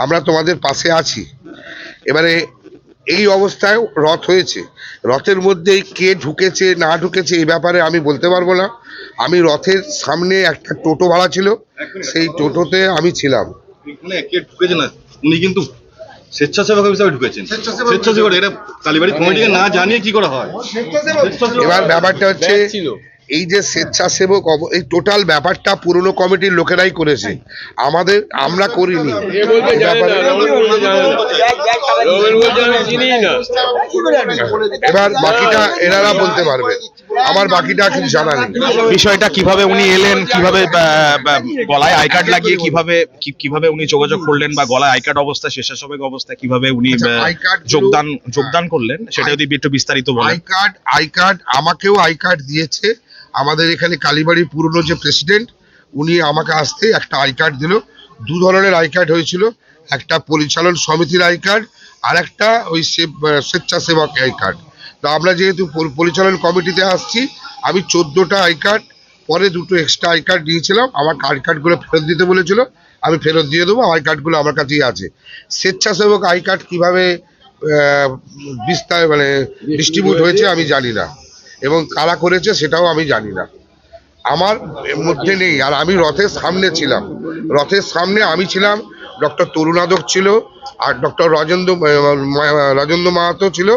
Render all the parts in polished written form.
আমরা তোমাদের পাশে আছি। এবারে এই অবস্থায় রথ হয়েছে, রথের মধ্যে কে ঢুকেছে না ঢুকেছে এই ব্যাপারে আমি বলতে পারবো না। আমি রথের সামনে একটা টোটো ভাড়া ছিল, সেই টোটোতে আমি ছিলাম। কে ঢুকেছে না, উনি কিন্তু স্বেচ্ছাসেবক হিসেবে ঢুকেছেন। স্বেচ্ছাসেবক এটা কালীবাড়ি কমিটিকে না জানিয়ে কি করে হয়? এবার ব্যাপারটা হচ্ছে এই যে স্বেচ্ছাসেবক এই টোটাল ব্যাপারটা পুরনো কমিটির লোকেরাই করেছে, আমরা করিনি। এবার বাকিটা এনারা বলতে পারবে, আমার বাকিটা কিছু জানা নেই। বিষয়টা কিভাবে উনি এলেন, কিভাবে গলায় আই কার্ড লাগিয়ে কিভাবে উনি যোগাযোগ করলেন, বা গলায় আই কার্ড অবস্থা, স্বেচ্ছাসেবক অবস্থা কিভাবে উনি যোগদান করলেন, সেটা যদি একটু বিস্তারিত বলেন। আই কার্ড আমাকেও আই কার্ড দিয়েছে আমাদের এখানে কালীবাড়ির পুরনো যে প্রেসিডেন্ট, উনি আমাকে আসতে একটা আই কার্ড দিল। দু ধরনের আই কার্ড হয়েছিল, একটা পরিচালন সমিতির আই কার্ড আর একটা ওই স্বেচ্ছাসেবক আই কার্ড। তো আমরা যেহেতু পরিচালন কমিটিতে আসছি, আমি 14টা আই কার্ড, পরে দুটো এক্সট্রা আই কার্ড নিয়েছিলাম। আমার আই কার্ডগুলো ফেরত দিতে বলেছিল, আমি ফেরত দিয়ে দেবো। আই কার্ডগুলো আমার কাছেই আছে। স্বেচ্ছাসেবক আই কার্ড কীভাবে ডিস্ট্রিবিউট হয়েছে আমি জানি না, এবং কারা করেছে সেটাও আমি জানি না, আমার মধ্যে নেই। আর আমি রথের সামনে ছিলাম, রথের সামনে আমি ছিলাম, ডক্টর তরুণাদক ছিল, আর ডক্টর রাজেন্দ্র মাহাতো ছিল।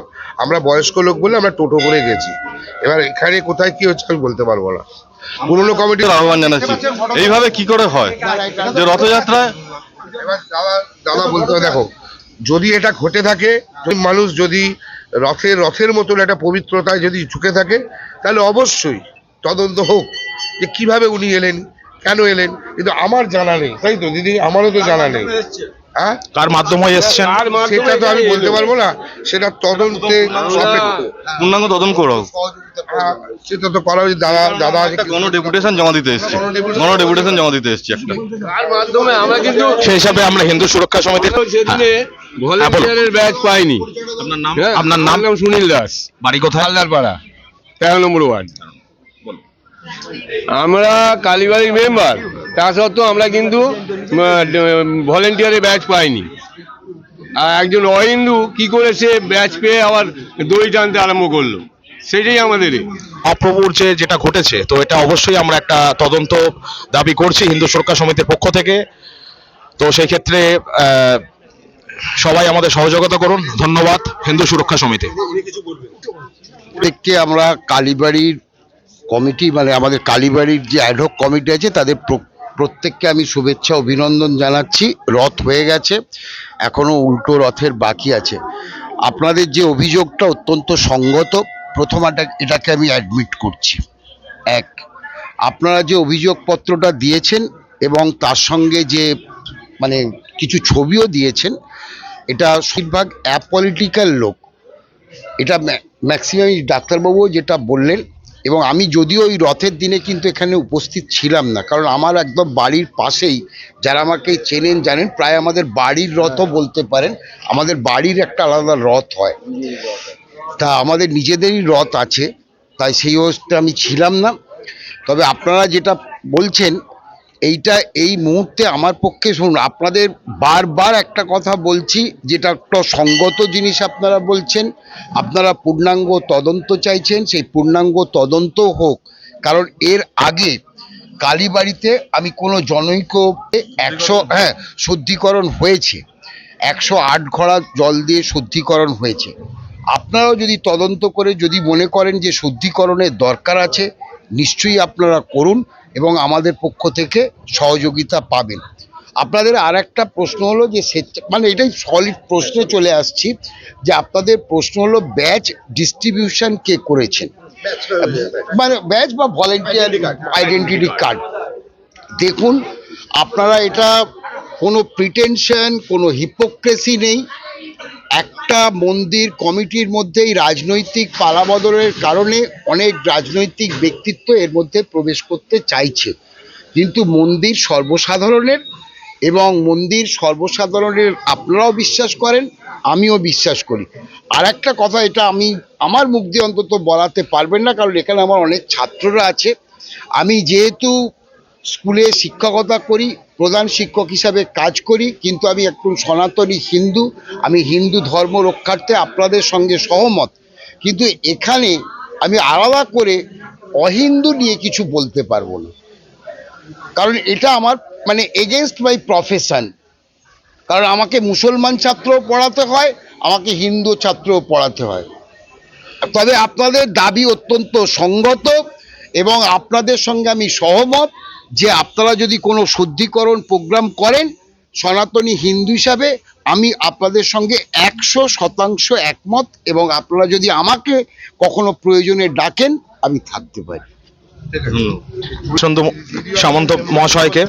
আমরা বয়স্ক লোক বলে আমরা টোটো করে গেছি। এবার এখানে কোথায় কি হচ্ছে আমি বলতে পারবো না। পুরনো কমিটির আহ্বান জানাচ্ছি, এইভাবে কি করে হয় যে রথযাত্রা? এবার দাদা বলতে হবে, দেখো যদি এটা ঘটে থাকে, মানুষ যদি রথের মতন একটা পবিত্রতায় যদি ঝুঁকে থাকে, তাহলে অবশ্যই তদন্ত হোক যে কিভাবে উনি এলেন, কেন এলেন। কিন্তু আমার জানা নেই, তাই তো দিদি, আমারও তো জানা নেই। হ্যাঁ, কার মাধ্যমে এসেছেন সেটা তো আমি বলতে পারবো না, সেটা তদন্তে পূর্ণাঙ্গ তদন্ত করো, সেটা তো করা হয়েছে। দাদা ডেপুটেশন জমা দিতে এসেছে, ডেপুটেশন জমা দিতে এসেছে একটা। তার মাধ্যমে আমরা কিন্তু সেই হিসাবে আমরা হিন্দু সুরক্ষা সমিতির সেদিনে ভলেন্টিয়ারের ব্যাচ পাইনি। আপনার নাম? আপনার নাম? সুনীল দাস, বাড়ি কোথায়? হালদারপাড়া, 13 নম্বর ওয়ার্ড। আমরা কালীবাড়ির মেম্বার, তা সত্ত্বেও আমরা কিন্তু ভলেন্টিয়ারের ব্যাচ পাইনি। আর একজন অহিন্দু কি করে সে ব্যাচ পেয়ে আবার দড়ি টানতে আরম্ভ করলো, সেটাই আমাদের। মহাপ্রভুর যেটা ঘটেছে, তো এটা অবশ্যই আমরা একটা তদন্ত দাবি করছি হিন্দু সুরক্ষা সমিতির পক্ষ থেকে। তো সেই ক্ষেত্রে সবাই আমাদের সহযোগিতা করুন। ধন্যবাদ হিন্দু সুরক্ষা সমিতি। প্রত্যেককে আমরা কালীবাড়ির কমিটি, মানে আমাদের কালীবাড়ির যে অ্যাডহক কমিটি আছে, তাদের প্রত্যেককে আমি শুভেচ্ছা অভিনন্দন জানাচ্ছি। রথ হয়ে গেছে, এখনো উল্টো রথের বাকি আছে। আপনাদের যে অভিযোগটা অত্যন্ত সঙ্গত, এটাকে আমি অ্যাডমিট করছি। এক, আপনারা যে অভিযোগপত্রটা দিয়েছেন এবং তার সঙ্গে যে কিছু ছবিও দিয়েছেন, এটা বেশিরভাগ অ্যাপলিটিক্যাল লোক। এটা ম্যাক্সিমাম ডাক্তারবাবুও যেটা বললেন, এবং আমি যদিও ওই রথের দিনে কিন্তু এখানে উপস্থিত ছিলাম না, কারণ আমার একদম বাড়ির পাশেই, যারা আমাকে চেনেন জানেন, প্রায় আমাদের বাড়ির রথও বলতে পারেন। আমাদের বাড়ির একটা আলাদা রথ হয়, তা আমাদের নিজেদেরই রথ আছে, তাই সেই অবস্থায় আমি ছিলাম না। তবে আপনারা যেটা বলছেন, এইটা এই মুহূর্তে আমার পক্ষে, শুনুন, আপনাদের বারবার একটা কথা বলছি, যেটা একটা সঙ্গত জিনিস আপনারা বলছেন, আপনারা পূর্ণাঙ্গ তদন্ত চাইছেন, সেই পূর্ণাঙ্গ তদন্ত হোক। কারণ এর আগে কালীবাড়িতে আমি কোনো জনৈক শুদ্ধিকরণ হয়েছে, 108 ঘড়া জল দিয়ে শুদ্ধিকরণ হয়েছে। আপনারাও যদি তদন্ত করে যদি মনে করেন যে শুদ্ধিকরণের দরকার আছে, নিশ্চয়ই আপনারা করুন এবং আমাদের পক্ষ থেকে সহযোগিতা পাবেন। আপনাদের আর একটা প্রশ্ন হলো যে এটাই সলিড প্রশ্নে চলে আসছি, যে আপনাদের প্রশ্ন হলো ব্যাচ ডিস্ট্রিবিউশন কে করেছেন, ব্যাচ বা ভলেন্টিয়ার আইডেন্টিটি কার্ড। দেখুন, আপনারা এটা কোনো প্রিটেনশন, কোনো হিপোক্রেসি নেই। একটা মন্দির কমিটির মধ্যেই রাজনৈতিক পালাবদলের কারণে অনেক রাজনৈতিক ব্যক্তিত্ব এর মধ্যে প্রবেশ করতে চাইছে, কিন্তু মন্দির সর্বসাধারণের, এবং মন্দির সর্বসাধারণের আপনারাও বিশ্বাস করেন, আমিও বিশ্বাস করি। আর একটা কথা, এটা আমি আমার মুখ দিয়ে অন্তত বলাতে পারবেন না, কারণ এখানে আমার অনেক ছাত্ররা আছে। আমি যেহেতু স্কুলে শিক্ষকতা করি, প্রধান শিক্ষক হিসাবে কাজ করি, কিন্তু আমি একজন সনাতনী হিন্দু। আমি হিন্দু ধর্ম রক্ষার্থে আপনাদের সঙ্গে সহমত, কিন্তু এখানে আমি আলাদা করে অহিন্দু নিয়ে কিছু বলতে পারবো না, কারণ এটা আমার মানে এগেনস্ট মাই প্রফেশন। কারণ আমাকে মুসলমান ছাত্রও পড়াতে হয়, আমাকে হিন্দু ছাত্রও পড়াতে হয়। তবে আপনাদের দাবি অত্যন্ত সঙ্গত এবং আপনাদের সঙ্গে আমি সহমত যে আপনারা যদি কোনো শুদ্ধিকরণ প্রোগ্রাম করেন, সনাতনী হিন্দু হিসাবে আমি আপনাদের সঙ্গে 100% একমত, এবং আপনারা যদি আমাকে কখনো প্রয়োজনে ডাকেন আমি থাকতে পারি। বসন্ত সামন্ত মহাশয়কে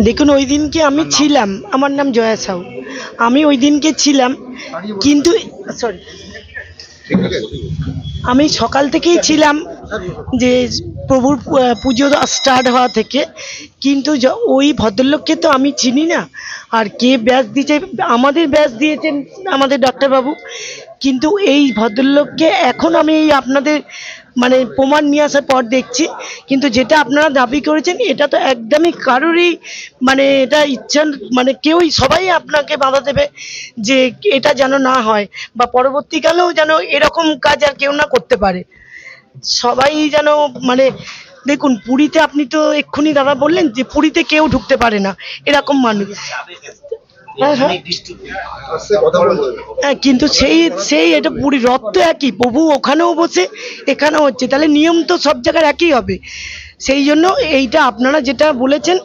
দেখুন, ওই দিনকে আমি ছিলাম, আমার নাম জয়া সাউ, আমি ওই দিনকে ছিলাম, কিন্তু সরি আমি সকাল থেকেই ছিলাম যে প্রভুর পুজো স্টার্ট হওয়া থেকে, কিন্তু ওই ভদ্রলোককে তো আমি চিনি না। আর কে ব্যাচ দিয়েছে, আমাদের ব্যাচ দিয়েছেন আমাদের ডাক্তারবাবু, কিন্তু এই ভদ্রলোককে এখন আমি এই আপনাদের মানে প্রমাণ নিয়ে আসার পর দেখছি, কিন্তু যেটা আপনারা দাবি করেছেন এটা তো একদমই কারোরই মানে এটা ইচ্ছা, মানে কেউই সবাই আপনাকে বাধা দেবে যে এটা যেন না হয়, বা পরবর্তীকালেও যেন এরকম কাজ আর কেউ না করতে পারে। সবাই যেন মানে দেখুন, পুরীতে আপনি তো এক্ষুনি দাদা বললেন যে পুরীতে কেউ ঢুকতে পারে না, এরকম মানুষ। হ্যাঁ হ্যাঁ হ্যাঁ, কিন্তু সেই এটা পুরী রথ তো একই, প্রভু ওখানেও বসে এখানেও হচ্ছে, তাহলে নিয়ম তো সব জায়গায় একই হবে। সেই জন্য এইটা আপনারা যেটা বলেছেন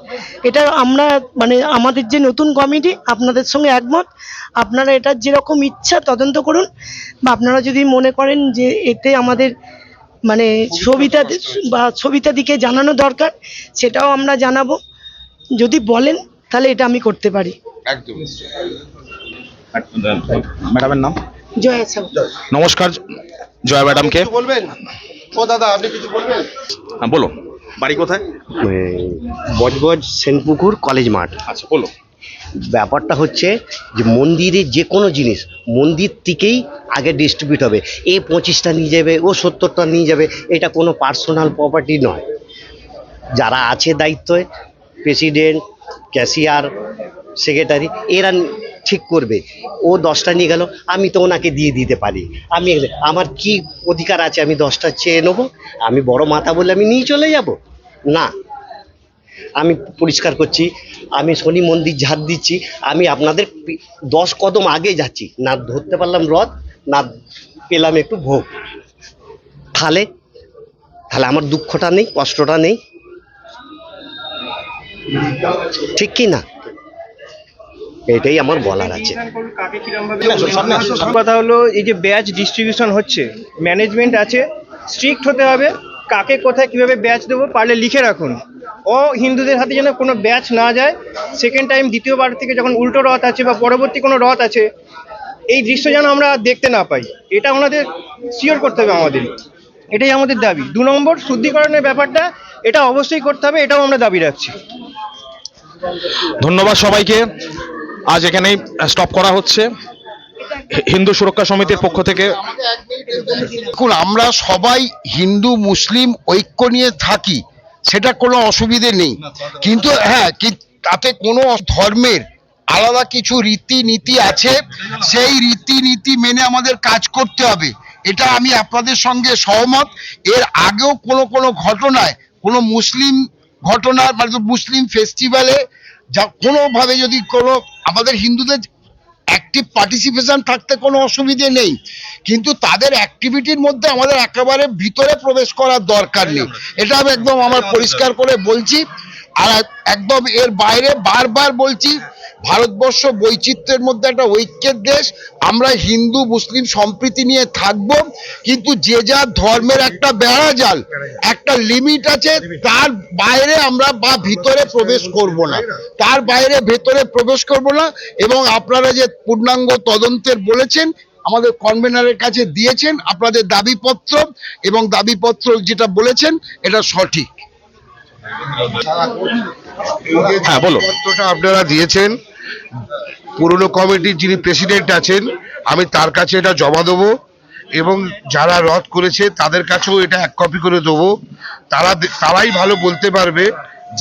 এটা আমরা মানে আমাদের যে নতুন কমিটি আপনাদের সঙ্গে একমত। আপনারা এটা যেরকম ইচ্ছা তদন্ত করুন, বা আপনারা যদি মনে করেন যে এতে আমাদের মানে সবিতা দিকে জানানো দরকার, সেটাও আমরা জানাবো। যদি বলেন তাহলে এটা আমি করতে পারি। একদম। ম্যাডামের নাম? জয়া সাউ। নমস্কার জয়া ম্যাডামকে। বলবেন? ও দাদা, আপনি কিছু বলবেন? হ্যাঁ, বলো। বাড়ি কোথায়? বজবজ সেনপুকুর কলেজ মাঠ। আচ্ছা, বলো। ব্যাপারটা হচ্ছে যে মন্দিরের যে কোনো জিনিস মন্দির থেকেই আগে ডিস্ট্রিবিউট হবে। এ 25টা নিয়ে যাবে, ও 70টা নিয়ে যাবে, এটা কোনো পার্সোনাল প্রপার্টি নয়। যারা আছে দায়িত্বে, প্রেসিডেন্ট, ক্যাশিয়ার, সেক্রেটারি, এরা ঠিক করবে। ও 10টা নিয়ে গেল, আমি তো ওনাকে দিয়ে দিতে পারি। আমার কি অধিকার আছে আমি 10টা চেয়ে নেবো? আমি বড় মাথা বলে আমি নিয়ে চলে যাব? না, আমি পরিষ্কার করছি, আমি শনি মন্দির ঝাড় দিচ্ছি, আমি আপনাদের 10 কদম আগে যাচ্ছি, না ধরতে পারলাম রথ, না পেলাম একটু ভোগ। তাহলে আমার দুঃখটা নেই, কষ্টটা নেই, ঠিক কি না? এটাই আমার বলার আছে। কথা হলো, এই যে ব্যাচ ডিস্ট্রিবিউশন হচ্ছে, ম্যানেজমেন্ট আছে, স্ট্রিক্ট হতে হবে। কাকে কোথায় কিভাবে ব্যাচ দেবো পারলে লিখে রাখুন। ও হিন্দুদের হাতে যেন কোনো ব্যাচ না যায়। সেকেন্ড টাইম দ্বিতীয়বার থেকে যখন উল্টো রথ আছে বা পরবর্তী কোনো রথ আছে, এই দৃশ্য যেন আমরা দেখতে না পাই, এটা ওনাদের শিওর করতে হবে আমাদের। এটাই আমাদের দাবি। 2 নম্বর, শুদ্ধিকরণের ব্যাপারটা এটা অবশ্যই করতে হবে, এটাও আমরা দাবি রাখছি। ধন্যবাদ সবাইকে। আজ এখানেই স্টপ করা হচ্ছে হিন্দু সুরক্ষা সমিতির পক্ষ থেকে। দেখুন, আমরা সবাই হিন্দু মুসলিম ঐক্য নিয়ে থাকি, সেটা কোনো অসুবিধে নেই, কিন্তু হ্যাঁ, তাতে কোনো ধর্মের আলাদা কিছু রীতিনীতি আছে, সেই রীতিনীতি মেনে আমাদের কাজ করতে হবে। এটা আমি আপনাদের সঙ্গে সহমত। এর আগেও কোনো ঘটনায়, কোনো মুসলিম ঘটনা মানে মুসলিম ফেস্টিভ্যালে যা কোনোভাবে যদি কোনো আমাদের হিন্দুদের অ্যাক্টিভ পার্টিসিপেশন থাকতে কোনো অসুবিধে নেই, কিন্তু তাদের অ্যাক্টিভিটির মধ্যে আমাদের একেবারে ভিতরে প্রবেশ করার দরকার নেই। এটা আমি একদম আমার পরিষ্কার করে বলছি। আর একদম এর বাইরে বারবার বলছি, ভারতবর্ষ বৈচিত্র্যের মধ্যে একটা ঐক্যের দেশ। আমরা হিন্দু মুসলিম সম্প্রীতি নিয়ে থাকবো, কিন্তু যে যার ধর্মের একটা বেড়াজাল, একটা লিমিট আছে, তার বাইরে আমরা বা ভিতরে প্রবেশ করব না, তার বাইরে ভেতরে প্রবেশ করব না। এবং আপনারা যে পূর্ণাঙ্গ তদন্তের বলেছেন, আমাদের কনভেনারের কাছে দিয়েছেন আপনাদের দাবিপত্র, এবং দাবিপত্র যেটা বলেছেন এটা সঠিক। হ্যাঁ, বলো। পত্রটা আপনারা দিয়েছেন, পুরনো কমিটির যিনি প্রেসিডেন্ট আছেন, আমি তার কাছে এটা জমা দেবো, এবং যারা রথ করেছে তাদের কাছেও এটা 1 কপি করে দেবো। তারাই ভালো বলতে পারবে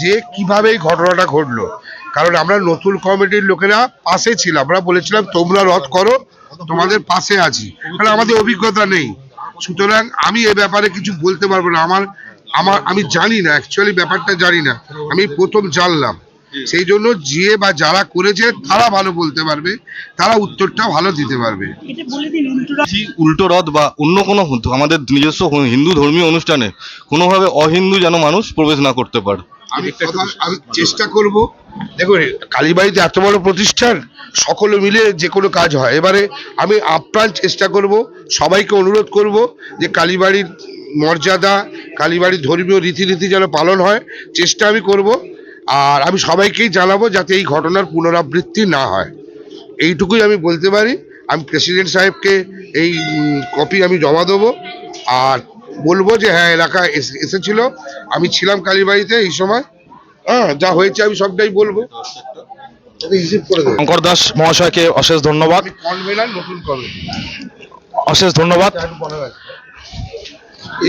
যে কিভাবে এই ঘটনাটা ঘটলো, কারণ আমরা নতুন কমিটির লোকেরা পাশে ছিলাম, আমরা বলেছিলাম তোমরা রথ করো, তোমাদের পাশে আছি, কারণ আমাদের অভিজ্ঞতা নেই। সুতরাং আমি এ ব্যাপারে কিছু বলতে পারবো না। আমি জানি না, অ্যাকচুয়ালি ব্যাপারটা জানি না, আমি প্রথম জানলাম। সেই জন্য যে বা যারা করেছে তারা ভালো বলতে পারবে, তারা উত্তরটা ভালো দিতে পারবে। উল্টো রথ বা অন্য কোনো আমাদের নিজস্ব হিন্দু ধর্মীয় অনুষ্ঠানে কোনোভাবে অহিন্দু যেন মানুষ প্রবেশ না করতে পারে। আমি চেষ্টা করব। দেখো, কালীবাড়িতে এত বড় প্রতিষ্ঠান, সকলে মিলে যে কোনো কাজ হয়। এবারে আমি আপ্রাণ চেষ্টা করব, সবাইকে অনুরোধ করব যে কালীবাড়ির মর্যাদা, কালীবাড়ির ধর্মীয় রীতিনীতি যেন পালন হয়, চেষ্টা আমি করব। আর আমি সবাইকেই জানাবো যাতে এই ঘটনার পুনরাবৃত্তি না হয়, এইটুকুই আমি বলতে পারি। আমি প্রেসিডেন্ট সাহেবকে এই কপি আমি জমা দেবো, আর বলবো যে হ্যাঁ এলাকা এসেছিল, আমি ছিলাম কালীবাড়িতে এই সময়, যা হয়েছে আমি সবটাই বলবো। রিসিভ করে দেবো। শঙ্কর দাস মহাশয়কে অশেষ ধন্যবাদ, কনভেনার নতুন কমিটি, অশেষ ধন্যবাদ।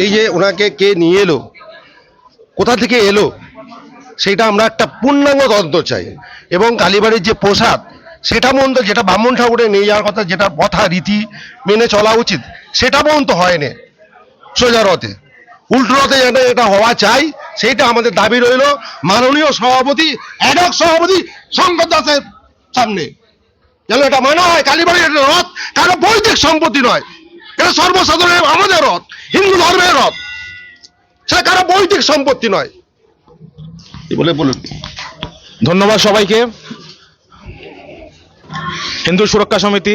এই যে ওনাকে কে নিয়ে এলো, কোথা থেকে এলো, সেটা আমরা একটা পূর্ণাঙ্গ তদন্ত চাই। এবং কালীবাড়ির যে প্রসাদ, সেটা পর্যন্ত, যেটা ব্রাহ্মণ ঠাকুরে নিয়ে যাওয়ার কথা, যেটা প্রথা রীতি মেনে চলা উচিত, সেটা পর্যন্ত হয়নি। সোজা রথে, উল্টো রথে যেন এটা হওয়া চাই, সেইটা আমাদের দাবি রইল মাননীয় সভাপতি, অ্যাডহক সভাপতি শঙ্কর দাসের সামনে, যেন এটা মানা হয়। কালীবাড়ির এটা রথ কারো বৈদিক সম্পত্তি নয়, এটা সর্বসাধারণের আমাদের রথ, হিন্দু ধর্মের রথ, সেটা কারো বৈদিক সম্পত্তি নয়। বলুন। ধন্যবাদ সবাইকে। হিন্দু সুরক্ষা সমিতি